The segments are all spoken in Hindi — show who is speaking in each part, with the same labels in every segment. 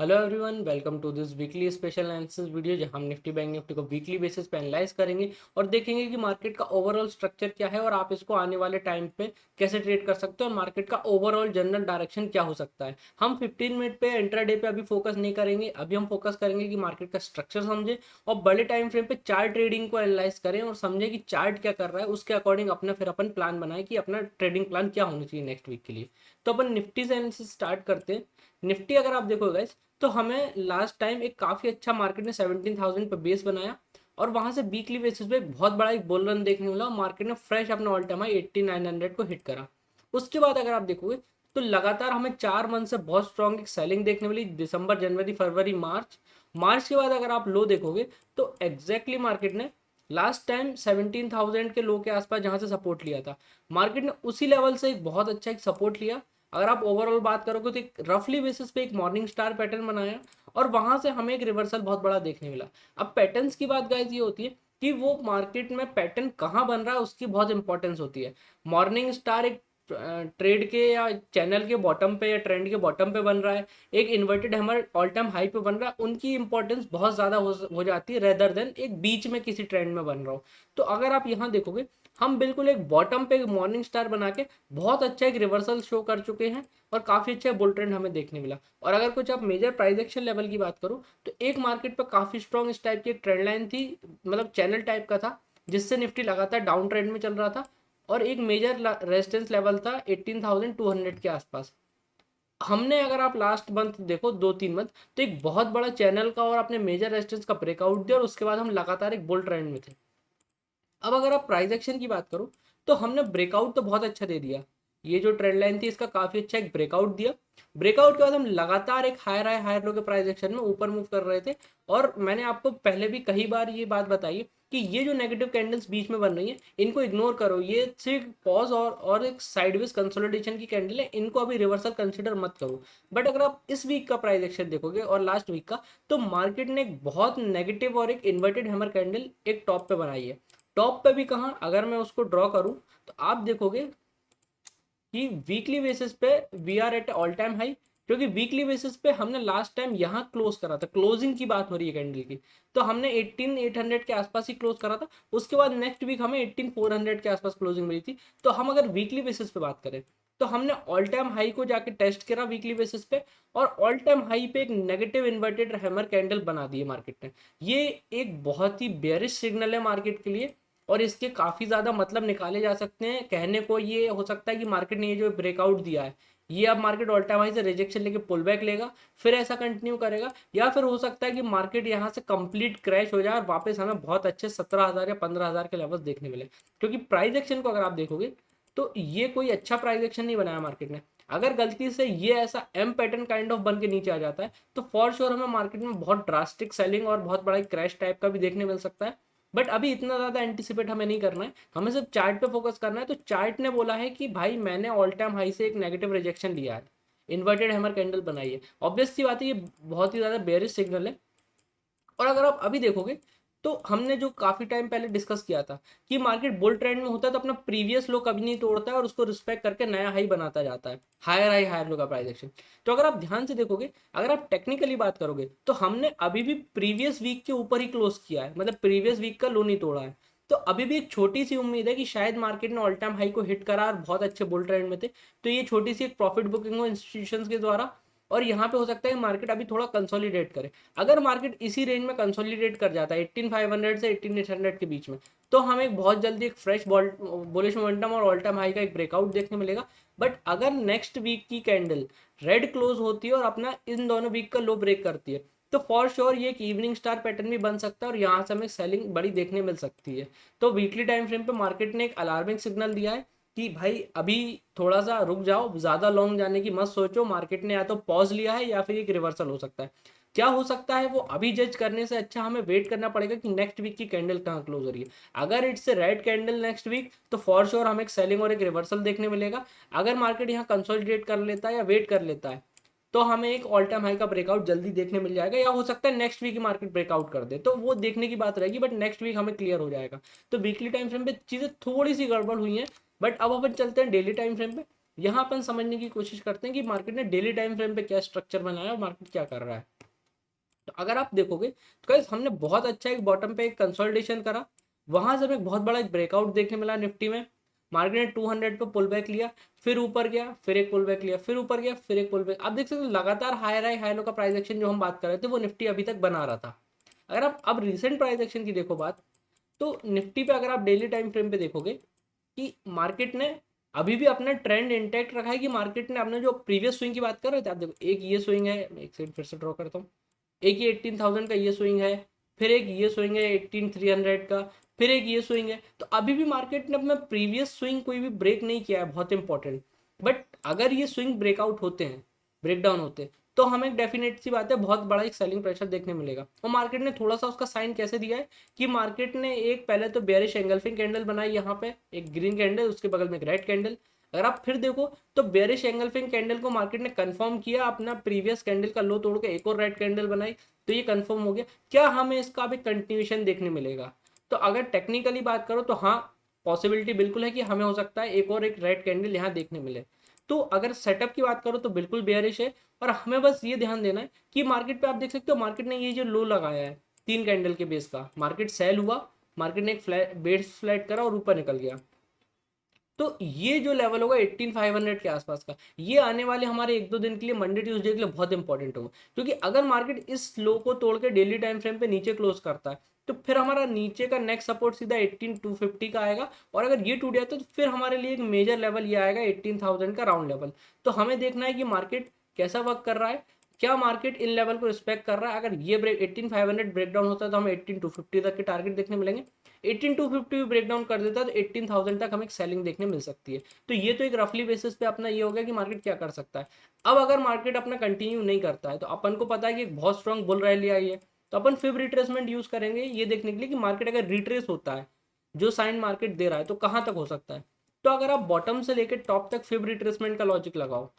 Speaker 1: Hello everyone, welcome to this weekly special analysis video जहां हम निफ्टी बैंक निफ्टी को वीकली बेसिस पे एनालाइज करेंगे और देखेंगे कि मार्केट का ओवरऑल स्ट्रक्चर क्या है और आप इसको आने वाले टाइम पे कैसे ट्रेड कर सकते हो और मार्केट का ओवरऑल जनरल डायरेक्शन क्या हो सकता है। हम 15 मिनट पे इंट्राडे पे अभी फोकस नहीं करेंगे, अभी हम फोकस करेंगे कि मार्केट का स्ट्रक्चर समझे और बड़े टाइम फ्रेम पे चार्ट ट्रेडिंग को एनालाइज करें और समझे कि चार्ट क्या कर रहा है, उसके अकॉर्डिंग अपना फिर अपन प्लान बनाए कि अपना ट्रेडिंग प्लान क्या होना चाहिए नेक्स्ट वीक के लिए। तो अपन निफ्टी से एनालिसिस स्टार्ट करते हैं। निफ्टी अगर आप देखो गाइस, तो हमें लास्ट टाइम एक काफ़ी अच्छा मार्केट ने 17,000 पे बेस बनाया और वहां से वीकली बेसिस पे एक बहुत बड़ा एक बुल रन देखने मिला और मार्केट ने फ्रेश अपना ऑल टाइम हाई 8900 को हिट करा। उसके बाद अगर आप देखोगे तो लगातार हमें 4 मंथ से बहुत स्ट्रॉन्ग एक सेलिंग देखने मिली, दिसंबर जनवरी फरवरी मार्च। मार्च के बाद अगर आप लो देखोगे तो एग्जैक्टली मार्केट ने लास्ट टाइम 17,000 के लो के आसपास जहां से सपोर्ट लिया था, मार्केट ने उसी लेवल से एक बहुत अच्छा एक सपोर्ट लिया। अगर आप ओवरऑल बात करोगे तो एक रफली बेसिस पे एक मॉर्निंग स्टार पैटर्न बनाया और वहां से हमें एक रिवर्सल बहुत बड़ा देखने मिला। अब पैटर्न्स की बात गाइस ये होती है कि वो मार्केट में पैटर्न कहाँ बन रहा है उसकी बहुत इंपॉर्टेंस होती है। मॉर्निंग स्टार एक ट्रेड के या चैनल के बॉटम पे या ट्रेंड के बॉटम पे बन रहा है, एक inverted hammer all time high पे बन रहा है, उनकी इंपॉर्टेंस बहुत ज़्यादा हो जाती है रेदर देन एक बीच में किसी ट्रेंड में बन रहा हो। तो अगर आप यहाँ देखोगे, हम बिल्कुल एक बॉटम पे मॉर्निंग स्टार बना के बहुत अच्छा एक रिवर्सल शो कर चुके हैं और काफ़ी अच्छा बुल ट्रेंड हमें देखने मिला। और अगर कुछ आप मेजर प्राइस एक्शन लेवल की बात करो तो एक मार्केट पर काफ़ी स्ट्रॉन्ग इस टाइप की एक ट्रेंड लाइन थी, मतलब चैनल टाइप का था, जिससे निफ्टी लगातार डाउन ट्रेंड में चल रहा था और एक मेजर रेजिस्टेंस लेवल था 18,200 के आसपास। हमने अगर आप लास्ट मंथ देखो 2-3 मंथ, तो एक बहुत बड़ा चैनल का और अपने मेजर रेजिस्टेंस का ब्रेकआउट दिया और उसके बाद हम लगातार एक बुल ट्रेंड में थे। अब अगर आप प्राइस एक्शन की बात करो तो हमने ब्रेकआउट तो बहुत अच्छा दे दिया, ये जो ट्रेंड लाइन थी इसका काफी अच्छा एक ब्रेकआउट दिया। ब्रेकआउट के बाद हम लगातार एक हायर लो के प्राइस एक्शन में ऊपर मूव कर रहे थे और मैंने आपको पहले भी कई बार ये बात बताई कि ये जो नेगेटिव कैंडल्स बीच में बन रही है इनको इग्नोर करो, ये सिर्फ पॉज और एक साइडवेज कंसोलिडेशन की कैंडल है, इनको अभी रिवर्सल कंसिडर मत करो। बट अगर आप इस वीक का प्राइस एक्शन देखोगे और लास्ट वीक का, तो मार्केट ने एक बहुत नेगेटिव और एक इन्वर्टेड हैमर कैंडल एक टॉप पे बनाई है। टॉप पे भी कहाँ, अगर मैं उसको ड्रॉ करूं तो आप देखोगे कि वीकली बेसिस पे we are at all time high, क्योंकि वीकली बेसिस पे हमने लास्ट टाइम यहाँ क्लोज करा था, क्लोजिंग की बात हो रही है कैंडल की, तो हमने 18,800 के आसपास ही क्लोज करा था। उसके बाद नेक्स्ट वीक हमें 18,400 के आसपास क्लोजिंग मिली थी। तो हम अगर वीकली बेसिस पे बात करें तो हमने ऑल टाइम हाई को जाके टेस्ट करा वीकली बेसिस पे और ऑल टाइम हाई पे एक नेगेटिव इन्वर्टेड हैमर कैंडल बना दी है मार्केट ने। ये एक बहुत ही बेयरिश सिग्नल है मार्केट के लिए और इसके काफ़ी ज़्यादा मतलब निकाले जा सकते हैं। कहने को ये हो सकता है कि मार्केट ने ये जो ब्रेकआउट दिया है, ये अब मार्केट ऑल टाइम हाई से रिजेक्शन लेके पुल बैक लेगा, फिर ऐसा कंटिन्यू करेगा, या फिर हो सकता है कि मार्केट यहाँ से कंप्लीट क्रैश हो जाए और वापस हमें बहुत अच्छे 17,000 या 15,000 के लेवल्स देखने मिले। क्योंकि प्राइस एक्शन को अगर आप देखोगे तो ये कोई अच्छा प्राइस एक्शन नहीं बनाया मार्केट ने। अगर गलती से ये ऐसा एम पैटर्न काइंड ऑफ बन के नीचे आ जाता है तो फॉर श्योर हमें मार्केट में बहुत ड्रास्टिक सेलिंग और बहुत बड़ा क्रैश टाइप का भी देखने मिल सकता है। बट अभी इतना ज़्यादा एंटिसिपेट हमें नहीं करना है, हमें सिर्फ चार्ट पे फोकस करना है। तो चार्ट ने बोला है कि भाई मैंने ऑल टाइम हाई से एक नेगेटिव रिजेक्शन लिया है, इन्वर्टेड हैमर कैंडल बनाई है, ऑब्वियस सी बात है ये बहुत ही ज़्यादा बेयरिश सिग्नल है। और अगर आप अभी देखोगे तो हमने जो काफी टाइम पहले डिस्कस किया था कि मार्केट बुल ट्रेंड में होता है तो अपना प्रीवियस लो कभी नहीं तोड़ता है और उसको रिस्पेक्ट करके नया हाई बनाता जाता है, हायर लो का प्राइस एक्शन। तो अगर आप ध्यान से देखोगे, अगर आप टेक्निकली बात करोगे तो हमने अभी भी प्रीवियस वीक के ऊपर ही क्लोज किया है, मतलब प्रीवियस वीक का लो नहीं तोड़ा है। तो अभी भी एक छोटी सी उम्मीद है कि शायद मार्केट ने ऑल टाइम हाई को हिट करा और बहुत अच्छे बुल ट्रेंड में थे, तो ये छोटी सी एक प्रॉफिट बुकिंग हो इंस्टीट्यूशंस के द्वारा और यहाँ पे हो सकता है मार्केट अभी थोड़ा कंसोलिडेट करे। अगर मार्केट इसी रेंज में कंसोलिडेट कर जाता है 18,500 से 18,800 के बीच में, तो हमें बहुत जल्दी एक फ्रेश बुलिश मोमेंटम और ऑल टाइम हाई का एक ब्रेकआउट देखने मिलेगा। बट अगर नेक्स्ट वीक की कैंडल रेड क्लोज होती है और अपना इन दोनों वीक का लो ब्रेक करती है तो फॉर श्योर ये एक इवनिंग स्टार पैटर्न भी बन सकता है और यहाँ से हमें सेलिंग बड़ी देखने मिल सकती है। तो वीकली टाइम फ्रेम पे मार्केट ने एक अलार्मिंग सिग्नल दिया है कि भाई अभी थोड़ा सा रुक जाओ, ज़्यादा लॉन्ग जाने की मत सोचो, मार्केट ने या तो पॉज लिया है या फिर एक रिवर्सल हो सकता है। क्या हो सकता है वो अभी जज करने से अच्छा हमें वेट करना पड़ेगा कि नेक्स्ट वीक की कैंडल कहाँ क्लोज हो रही है। अगर it's a red candle next week तो फॉर श्योर हमें एक सेलिंग और एक रिवर्सल देखने मिलेगा। अगर मार्केट यहाँ कंसोलिडेट कर लेता है या वेट कर लेता है तो हमें एक ऑल टाइम हाई का ब्रेकआउट जल्दी देखने मिल जाएगा, या हो सकता है नेक्स्ट वीक की मार्केट ब्रेकआउट कर दे, तो वो देखने की बात रहेगी, बट नेक्स्ट वीक हमें क्लियर हो जाएगा। तो वीकली टाइम फ्रेम पे चीज़ें थोड़ी सी गड़बड़ हुई हैं, बट अब अपन चलते हैं डेली टाइम फ्रेम पे। यहाँ अपन समझने की कोशिश करते हैं कि मार्केट ने डेली टाइम फ्रेम पे क्या स्ट्रक्चर बनाया और मार्केट क्या कर रहा है। तो अगर आप देखोगे तो गाइस हमने बहुत अच्छा एक बॉटम पे एक कंसोलिडेशन करा, वहां से हमें बहुत बड़ा एक ब्रेकआउट देखने मिला निफ्टी में। मार्केट ने 200 पे पुल बैक लिया, फिर ऊपर गया, फिर एक पुल बैक लिया, फिर ऊपर गया, फिर एक पुल बैक। आप देख सकते हो लगातार हाई लो का प्राइस एक्शन जो हम बात कर रहे थे वो निफ्टी अभी तक बना रहा था। अगर आप अब रिसेंट प्राइस एक्शन की देखो बात, तो निफ्टी पे अगर आप डेली टाइम फ्रेम पे देखोगे कि मार्केट ने अभी भी अपना ट्रेंड इंटैक्ट रखा है, कि मार्केट ने अपने जो प्रीवियस स्विंग की बात कर रहे थे, आप देखो एक ये स्विंग है, मैं एक साइड फिर से ड्रॉ करता हूँ, एक ये 18,000 का ये स्विंग है, फिर एक ये स्विंग है 18,300 का, फिर एक ये स्विंग है। तो अभी भी मार्केट ने अपना प्रीवियस स्विंग कोई भी ब्रेक नहीं किया है, बहुत इंपॉर्टेंट। बट अगर ये स्विंग ब्रेकआउट होते हैं, ब्रेकडाउन होते हैं, तो हमें डेफिनेट सी बात है बहुत बड़ा एक सेलिंग प्रेशर देखने मिलेगा। और मार्केट ने थोड़ा सा उसका साइन कैसे दिया है कि मार्केट ने एक पहले तो बेयरिश एंगल्फिंग कैंडल बनाई, यहाँ पे एक ग्रीन कैंडल, उसके बगल में एक रेड कैंडल। अगर आप फिर देखो तो बेयरिश एंगल्फिंग कैंडल को मार्केट ने कंफर्म किया, अपना प्रीवियस कैंडल का लो तोड़ के एक और रेड कैंडल बनाई, तो ये कंफर्म हो गया। क्या हमें इसका भी कंटिन्यूशन देखने मिलेगा? तो अगर टेक्निकली बात करो तो हाँ, पॉसिबिलिटी बिल्कुल है कि हमें हो सकता है एक और एक रेड कैंडल यहाँ देखने मिले। तो अगर सेटअप की बात करो तो बिल्कुल बेयरिश है। और हमें बस ये ध्यान देना है कि मार्केट पे आप देख सकते हो मार्केट ने ये जो लो लगाया है 3 कैंडल के बेस का, मार्केट सेल हुआ, मार्केट ने एक फ्लैट बेस फ्लैट करा और ऊपर निकल गया। तो ये जो लेवल होगा 18,500 के आसपास का, ये आने वाले हमारे 1-2 दिन के लिए, मंडे ट्यूसडे के लिए बहुत इंपॉर्टेंट होगा। क्योंकि अगर मार्केट इस लो को तोड़ के डेली टाइम फ्रेम पे नीचे क्लोज करता है, तो फिर हमारा नीचे का नेक्स्ट सपोर्ट सीधा 18,250 का आएगा। और अगर ये टूट जाता है तो फिर हमारे लिए एक मेजर लेवल ये आएगा 18,000 का राउंड लेवल। तो हमें देखना है कि मार्केट कैसा वर्क कर रहा है, क्या मार्केट इन लेवल को रिस्पेक्ट कर रहा है। अगर ये ब्रेक 18,500 ब्रेकडाउन होता है तो हमें 18,250 तक के टारगेट देखने मिलेंगे। 18,250 भी ब्रेक डाउन कर देता है तो 18,000 तक हमें एक सेलिंग देखने मिल सकती है। तो ये तो एक रफली बेसिस पे अपना ये हो गया कि मार्केट क्या कर सकता है। अब अगर मार्केट अपना कंटिन्यू नहीं करता है, तो अपन को पता है कि एक बहुत स्ट्रॉन्ग बुल रैली आई है, तो अपन फिर रिट्रेसमेंट यूज करेंगे ये देखने के लिए कि मार्केट अगर रिट्रेस होता है, जो साइन मार्केट दे रहा है, तो कहाँ तक हो सकता है। तो अगर आप बॉटम से लेकर टॉप तक फिर रिट्रेसमेंट का लॉजिक लगाओ,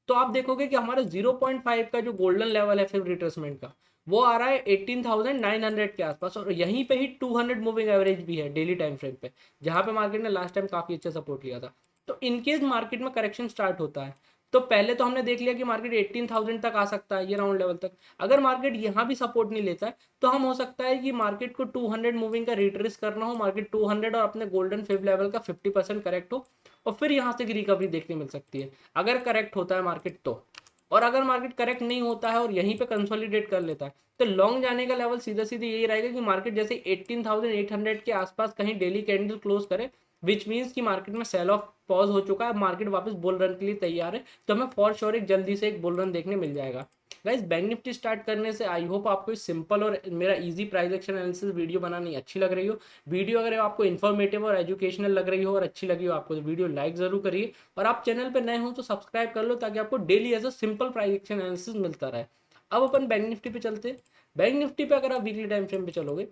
Speaker 1: तो आप देखोगे कि हमारा 0.5 का जो गोल्डन लेवल है फिर रिट्रेसमेंट का, वो आ रहा है 18,900 के आसपास। और यहीं पे ही 200 मूविंग एवरेज भी है डेली टाइम फ्रेम पे, जहां पे मार्केट ने लास्ट टाइम काफी अच्छा सपोर्ट लिया था। तो इनकेस मार्केट में करेक्शन स्टार्ट होता है, तो पहले तो हमने देख लिया कि मार्केट 18,000 तक आ सकता है, ये राउंड लेवल तक। अगर मार्केट यहाँ भी सपोर्ट नहीं लेता है, तो हम हो सकता है कि मार्केट को 200 मूविंग का रिट्रेस करना हो, मार्केट 200 और अपने गोल्डन फिब लेवल का 50% करेक्ट हो, और फिर यहाँ से रिकवरी देखने मिल सकती है अगर करेक्ट होता है मार्केट तो। और अगर मार्केट करेक्ट नहीं होता है और यहीं पे कंसोलिडेट कर लेता है, तो लॉन्ग जाने का लेवल सीधा सीधे यही रहेगा कि मार्केट जैसे 18,800 के आसपास कहीं डेली कैंडल क्लोज करे, विच मीन्स कि मार्केट में सेल ऑफ पॉज हो चुका है, मार्केट वापस बुल रन के लिए तैयार है। तो हमें फॉर श्योर एक जल्दी से एक बुल रन देखने मिल जाएगा। गाइस, बैंक निफ्टी स्टार्ट करने से आई होप आपको इस सिंपल और मेरा easy price action analysis video बनानी अच्छी लग रही हो। वीडियो अगर आपको इन्फॉर्मेटिव और एजुकेशनल लग रही हो और अच्छी लगी हो आपको, तो वीडियो लाइक जरूर करिए। और आप चैनल पर नए हो तो सब्सक्राइब कर लो, ताकि आपको daily as a simple price action analysis मिलता रहे। अब अपन बैंक निफ्टी पे चलते हैं। बैंक निफ्टी पे अगर आप वीकली टाइम फ्रेम पे चलोगे,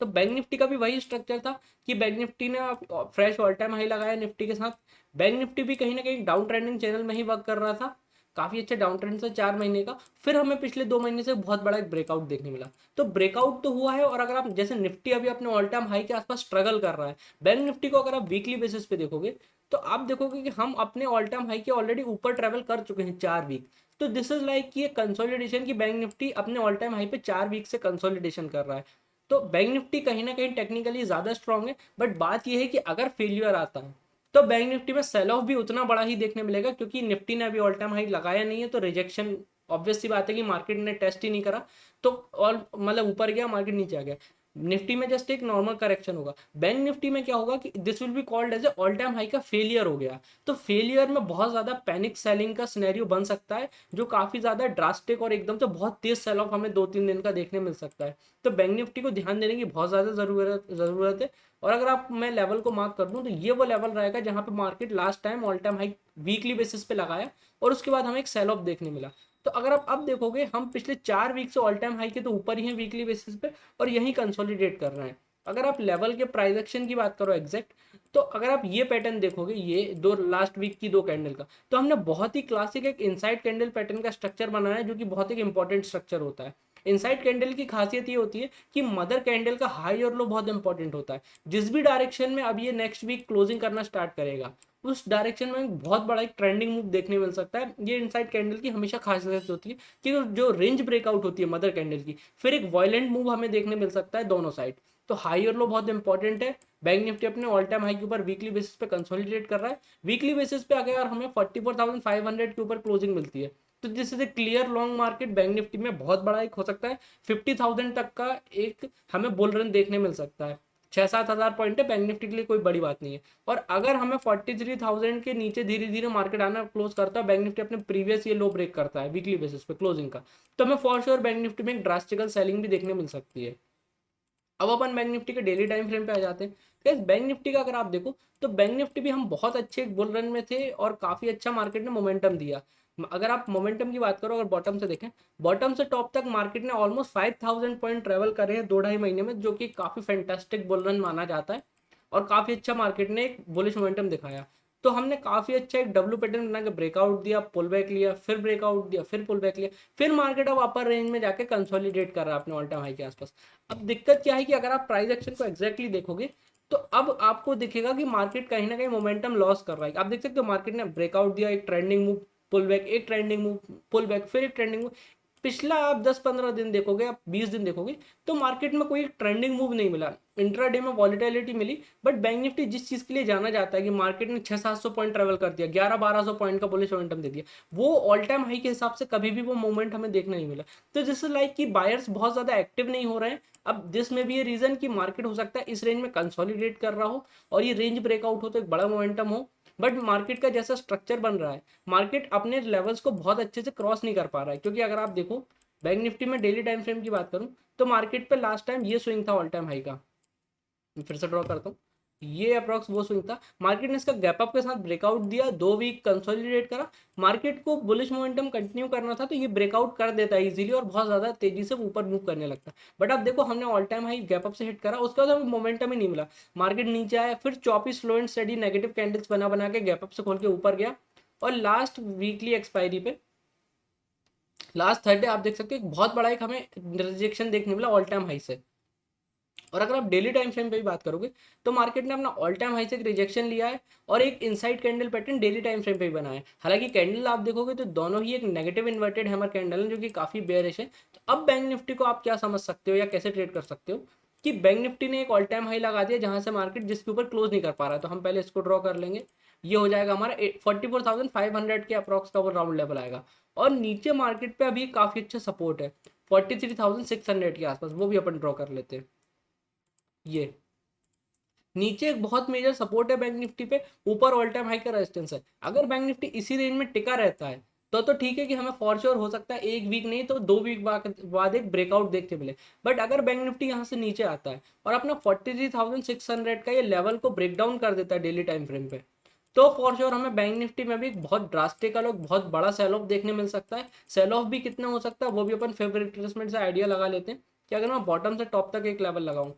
Speaker 1: तो बैंक निफ्टी का भी वही स्ट्रक्चर था कि बैंक निफ्टी ने फ्रेश ऑल टाइम हाई लगाया निफ्टी के साथ। बैंक निफ्टी भी कहीं ना कहीं डाउन ट्रेंडिंग चैनल में ही वर्क कर रहा था, काफी अच्छा डाउन ट्रेंड था 4 महीने का। फिर हमें पिछले 2 महीने से बहुत बड़ा एक ब्रेकआउट देखने मिला। तो ब्रेकआउट तो हुआ है, और अगर आप जैसे निफ्टी अभी अपने ऑल टाइम हाई के आसपास स्ट्रगल कर रहा है, बैंक निफ्टी को अगर आप वीकली बेसिस पे देखोगे, तो आप देखोगे कि हम अपने ऑल टाइम हाई के ऑलरेडी ऊपर ट्रेवल कर चुके हैं 4 वीक। तो दिस इज लाइक कि कंसोलिडेशन की बैंक निफ्टी अपने ऑल टाइम हाई पे 4 वीक से कंसोलिडेशन कर रहा है। तो बैंक निफ्टी कहीं ना कहीं टेक्निकली ज्यादा स्ट्रांग है। बट बात यह है कि अगर फेलियर आता है, तो बैंक निफ्टी में सेल ऑफ भी उतना बड़ा ही देखने मिलेगा, क्योंकि निफ्टी ने अभी ऑल टाइम हाई लगाया नहीं है। तो रिजेक्शन ऑब्वियस सी बात है कि मार्केट ने टेस्ट ही नहीं करा, तो और मतलब ऊपर गया, मार्केट नीचे आ गया। निफ्टी में जस्ट एक नॉर्मल करेक्शन होगा। बैंक निफ्टी में क्या होगा कि this will be called as a all time high का फेलियर हो गया। तो फेलियर में बहुत ज्यादा पैनिक सेलिंग का सिनेरियो बन सकता है, जो काफी ज्यादा ड्रास्टिक और एकदम से बहुत तेज सेल ऑफ हमें 2-3 दिन का देखने मिल सकता है। तो बैंक निफ्टी को ध्यान देने की बहुत ज्यादा जरूरत है। और अगर आप मैं लेवल को मार्क कर दूं, तो ये वो लेवल रहेगा जहां पे market last time all time high weekly basis पे लगाया, और उसके बाद हमें एक सेल ऑफ देखने मिला। तो अगर आप अब देखोगे, हम पिछले 4 वीक से ऑल टाइम हाई के तो ऊपर ही हैं वीकली बेसिस पे, और यही कंसोलिडेट कर रहे हैं। अगर आप लेवल के प्राइस एक्शन की बात करो एग्जैक्ट, तो अगर आप ये पैटर्न देखोगे, ये दो लास्ट वीक की 2 कैंडल का, तो हमने बहुत ही क्लासिक एक इनसाइड कैंडल पैटर्न का स्ट्रक्चर बनाया है, जो कि बहुत एक इंपॉर्टेंट स्ट्रक्चर होता है। इनसाइड कैंडल की खासियत ये होती है कि मदर कैंडल का हाई और लो बहुत इंपॉर्टेंट होता है। जिस भी डायरेक्शन में अब ये नेक्स्ट वीक क्लोजिंग करना स्टार्ट करेगा, उस डायरेक्शन में एक बहुत बड़ा एक ट्रेंडिंग मूव देखने मिल सकता है। ये इनसाइड कैंडल की हमेशा खासियत होती है कि जो रेंज ब्रेकआउट होती है मदर कैंडल की, फिर एक वायलेंट मूव हमें देखने मिल सकता है दोनों साइड। तो हाई और लो बहुत इंपॉर्टेंट है। बैंक निफ्टी अपने ऑल टाइम हाई के ऊपर वीकली बेसिस पे कंसोलिडेट कर रहा है। वीकली बेसिस पे अगर हमें 44,500 के ऊपर क्लोजिंग मिलती है, तो जिससे clear long market bank Nifty में बहुत बड़ा एक हो सकता है। 50,000 तक का एक हमें बुल रन देखने मिल सकता है। 6-7 हज़ार पॉइंट है बैंक निफ्टी के लिए, कोई बड़ी बात नहीं है। और अगर हमें 43,000 के नीचे धीरे धीरे मार्केट आना क्लोज करता है, बैंक निफ्टी अपने प्रीवियस ये लो ब्रेक करता है वीकली बेसिस पे क्लोजिंग का, तो हमें फॉर श्योर बैंक निफ्टी में एक ड्रास्टिकल सेलिंग भी देखने मिल सकती है। अब अपन बैंक निफ्टी के डेली टाइम फ्रेम पे आ जाते हैं। गाइस बैंक निफ्टी का अगर आप देखो, तो बैंक निफ्टी भी हम बहुत अच्छे बुल रन में थे और काफी अच्छा मार्केट ने मोमेंटम दिया। अगर आप मोमेंटम की बात करो, अगर बॉटम से देखें, बॉटम से टॉप तक मार्केट ने ऑलमोस्ट 5,000 पॉइंट ट्रेवल करे हैं 2-2.5 महीने में, जो कि काफी फैंटास्टिक बुल रन माना जाता है। और काफी अच्छा मार्केट ने एक बुलिश मोमेंटम दिखाया। तो हमने काफी अच्छा एक डब्ल्यू पैटर्न बना के ब्रेकआउट दिया, पुल बैक लिया, फिर ब्रेकआउट दिया, फिर पुल बैक लिया, फिर मार्केट अब अपर रेंज में जाके कंसोलिडेट कर रहा है अपने ऑल टाइम हाई के आसपास। अब दिक्कत क्या है कि अगर आप प्राइस एक्शन को एग्जैक्टली देखोगे, तो अब आपको दिखेगा कि मार्केट कहीं ना कहीं मोमेंटम लॉस कर रहा है। आप देख सकते हो मार्केट ने ब्रेकआउट दिया, एक ट्रेंडिंग मूव, पुल बैक, एक ट्रेंडिंग मूव, पुल बैक, फिर एक ट्रेंडिंग मूव। पिछला आप 10-15 दिन देखोगे, आप 20 दिन देखोगे, तो मार्केट में कोई ट्रेंडिंग मूव नहीं मिला। इंट्राडे में वॉलिटिलिटी मिली, बट बैंक निफ्टी जिस चीज के लिए जाना जाता है कि मार्केट ने 600-700 पॉइंट ट्रेवल कर दिया, 1100-1200 पॉइंट का बुलिश मोमेंटम दे दिया, वो ऑल टाइम हाई के हिसाब से कभी भी वो मूवमेंट हमें देखने नहीं मिला। तो जिससे लाइक कि बायर्स बहुत ज्यादा एक्टिव नहीं हो रहे हैं। अब दिस में भी ये रीजन कि मार्केट हो सकता है इस रेंज में कंसोलिडेट कर रहा हो और ये रेंज ब्रेकआउट हो तो एक बड़ा मोमेंटम हो, बट मार्केट का जैसा स्ट्रक्चर बन रहा है, मार्केट अपने लेवल्स को बहुत अच्छे से क्रॉस नहीं कर पा रहा है। क्योंकि अगर आप देखो बैंक निफ्टी में डेली टाइम फ्रेम की बात करूं, तो मार्केट पे लास्ट टाइम ये स्विंग था ऑल टाइम हाई का। मैं फिर से ड्रॉ करता हूँ, ये अप्रॉक्स वो स्विंग था। मार्केट ने इसका गैप अप के साथ ब्रेकआउट दिया, 2 वीक कंसोलिडेट करा, मार्केट को बुलिश मोमेंटम कंटिन्यू करना था, तो ये ब्रेकआउट कर देता है इजीली और बहुत ज्यादा तेजी से ऊपर मूव करने लगता है। बट अब देखो हमने all time high gap up से हिट करा, उसके बाद हमें मोमेंटम ही नहीं मिला। मार्केट नीचे आया, फिर 24 slow and study negative candles बना बना के गैप अप से खोल के ऊपर गया। और लास्ट वीकली एक्सपायरी पे, लास्ट थर्सडे आप देख सकते हो एक बहुत बड़ा एक हमें रिजेक्शन देखने मिला ऑल टाइम हाई से। और अगर आप डेली टाइम फ्रेम पे भी बात करोगे, तो मार्केट ने अपना ऑल टाइम हाई से एक रिजेक्शन लिया है और एक inside candle pattern daily time frame पे भी बनाया है। हालांकि कैंडल आप देखोगे तो दोनों ही एक नेगेटिव इन्वर्टेड हैमर कैंडल है, जो कि काफी बेयरिश है। तो अब बैंक निफ्टी को आप क्या समझ सकते हो या कैसे ट्रेड कर सकते हो कि बैंक निफ्टी ने एक ऑल टाइम हाई लगा दिया जहां से मार्केट जिसके ऊपर क्लोज नहीं कर पा रहा है। तो हम पहले इसको ड्रॉ कर लेंगे। ये हो जाएगा हमारा 44,500 के अप्रॉक्स का वो राउंड लेवल आएगा। और नीचे मार्केट पे अभी काफी अच्छा सपोर्ट है 43,600 के आसपास, वो भी अपन ड्रॉ कर लेते हैं। ये नीचे एक बहुत मेजर सपोर्ट है बैंक निफ्टी पे, ऊपर ऑल टाइम हाई का रेजिस्टेंस है। अगर बैंक निफ्टी इसी रेंज में टिका रहता है, तो ठीक है कि हमें फॉर श्योर हो सकता है 1 वीक नहीं तो 2 वीक बाद एक ब्रेकआउट देखते मिले। बट अगर बैंक निफ्टी यहाँ से नीचे आता है और अपना 43,600 का ये लेवल को ब्रेक डाउन कर देता है डेली टाइम फ्रेम पे, तो फॉर श्योर हमें बैंक निफ्टी में भी एक बहुत ड्रास्टिकल और बहुत बड़ा सेल ऑफ देखने मिल सकता है। सेल ऑफ भी कितना हो सकता है वो भी अपन फेवरेट रिट्रेसमेंट से आइडिया लगा लेते हैं कि अगर मैं बॉटम से टॉप तक एक लेवल लगाऊं,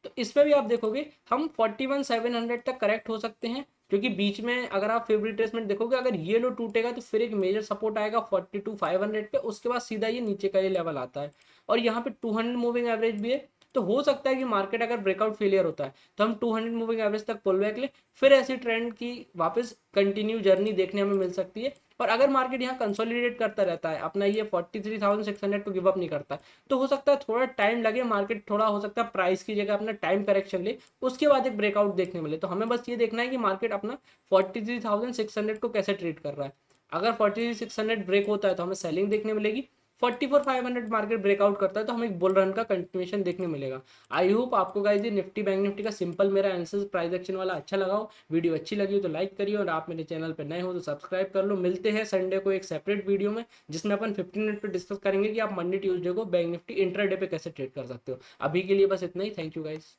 Speaker 1: तो इसमें भी आप देखोगे हम 41,700 तक करेक्ट हो सकते हैं। क्योंकि बीच में अगर आप फेवरेट रिट्रेसमेंट देखोगे, अगर ये लो टूटेगा तो फिर एक मेजर सपोर्ट आएगा 42,500 पे, उसके बाद सीधा ये नीचे का ये लेवल आता है। और यहाँ पे 200 मूविंग एवरेज भी है। तो हो सकता है कि मार्केट अगर ब्रेकआउट फेलियर होता है तो हम 200 मूविंग एवरेज तक पुल बैक ले, फिर ऐसी ट्रेंड की वापस कंटिन्यू जर्नी देखने हमें मिल सकती है। और अगर मार्केट यहाँ कंसोलिडेट करता रहता है, अपना ये 43,600 को गिव अप नहीं करता, तो हो सकता है थोड़ा टाइम लगे, मार्केट थोड़ा हो सकता है प्राइस की जगह अपना टाइम करेक्शन ले, उसके बाद एक ब्रेकआउट देखने मिले। तो हमें बस ये देखना है कि मार्केट अपना 43,600 को कैसे ट्रीट कर रहा है। अगर 43,600 ब्रेक होता है तो हमें सेलिंग देखने मिलेगी। 44,500 मार्केट ब्रेकआउट करता है तो हमें एक बुल रन का कंटिन्यूएशन देखने मिलेगा। आई होप आपको गाइस ये निफ्टी बैंक निफ्टी का सिंपल मेरा आंसर प्राइस एक्शन वाला अच्छा लगा हो। वीडियो अच्छी लगी हो तो लाइक करिए, और आप मेरे चैनल पर नए हो तो सब्सक्राइब कर लो। मिलते हैं संडे को एक सेपरेट वीडियो में, जिसमें अपन 15 मिनट पे डिस्कस करेंगे कि आप मंडे ट्यूसडे को बैंक निफ्टी इंट्राडे पे कैसे ट्रेड कर सकते हो। अभी के लिए बस इतना ही। Thank you guys.